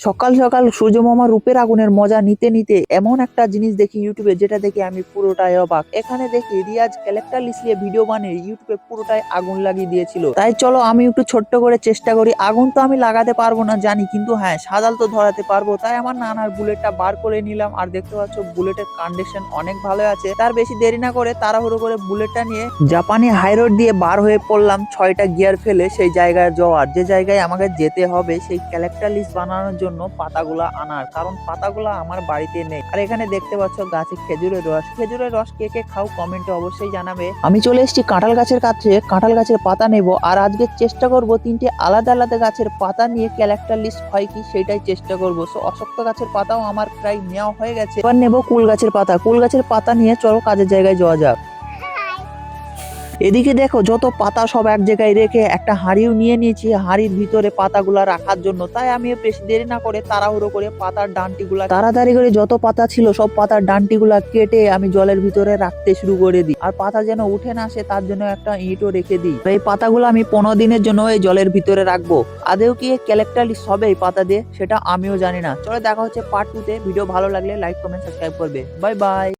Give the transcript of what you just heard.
সকাল সকাল সূর্যমামা রূপের আগুনের মজা নিতে নিতে এমন একটা জিনিস দেখি ইউটিউবে, যেটা দেখে আমি পুরোটাই অবাক। এখানে দেখি রিয়াজ ক্যারেক্টার লিস্টিয়ে ভিডিও বানিয়ে ইউটিউবে পুরোটাই আগুন লাগিয়ে দিয়েছিল। তাই চলো আমি একটু ছোট্ট করে চেষ্টা করি। আগুন তো আমি লাগাতে পারবো না জানি, কিন্তু হ্যাঁ সাজাল তো ধরাতে পারবো। তাই আমার নানার বুলেটটা বার করে নিলাম, আর দেখতে পাচ্ছ বুলেটের কন্ডিশন অনেক ভালো আছে। তার বেশি দেরি না করে তাড়াহুড়ো করে বুলেটটা নিয়ে জাপানি হাইরোড দিয়ে বার হয়ে পড়লাম 6টা গিয়ার ফেলে সেই জায়গায় যাওয়ার, যে জায়গায় আমাকে যেতে হবে সেই ক্যারেক্টার লিস্ট বানানোর জন্য পাতাগুলা আনার, কারণ পাতাগুলা আমার বাড়িতে নেই। আর এখানে দেখতে পাচ্ছ গাছে খেজুরের রস কে কে খাও কমেন্টে অবশ্যই জানাবে। আমি চলে এসেছি কাঁঠাল গাছের কাছে, কাঁঠাল গাছের পাতা নেব, আর আজকে চেষ্টা করব 3টে আলাদা আলাদা গাছের পাতা নিয়ে ক্যারেক্টার লিস্ট হয় কি সেটাই চেষ্টা করবো। সো অশক্ত গাছের পাতাও আমার প্রায় নেওয়া হয়ে গেছে, এবার নেব কুল গাছের পাতা। কুল গাছের পাতা নিয়ে চলো কাজের জায়গায় যাওয়া যাক। এদিকে দেখো যত পাতা সব এক জায়গায় রেখে একটা হাঁড়িও নিয়ে নিয়েছি, হাঁড়ির ভিতরে পাতাগুলা রাখার জন্য। তাই আমি বেশি দেরি না করে তাড়াহুড়ো করে পাতার ডান্টিগুলা তাড়াতাড়ি করে যত পাতা ছিল সব পাতার ডান্টিগুলা কেটে আমি জলের ভিতরে রাখতে শুরু করে দিই। আর পাতা যেন উঠে না আসে তার জন্য একটা ইঁটও রেখে দিই। এই পাতাগুলো আমি 15 দিনের জন্য এই জলের ভিতরে রাখবো। আদেও কি ক্যারেক্টার লিস্ট হবে এই পাতা দিয়ে সেটা আমিও জানি না। চলো দেখা হচ্ছে পার্ট 2 তে। ভিডিও ভালো লাগলে লাইক কমেন্ট সাবস্ক্রাইব করবে। Bye bye.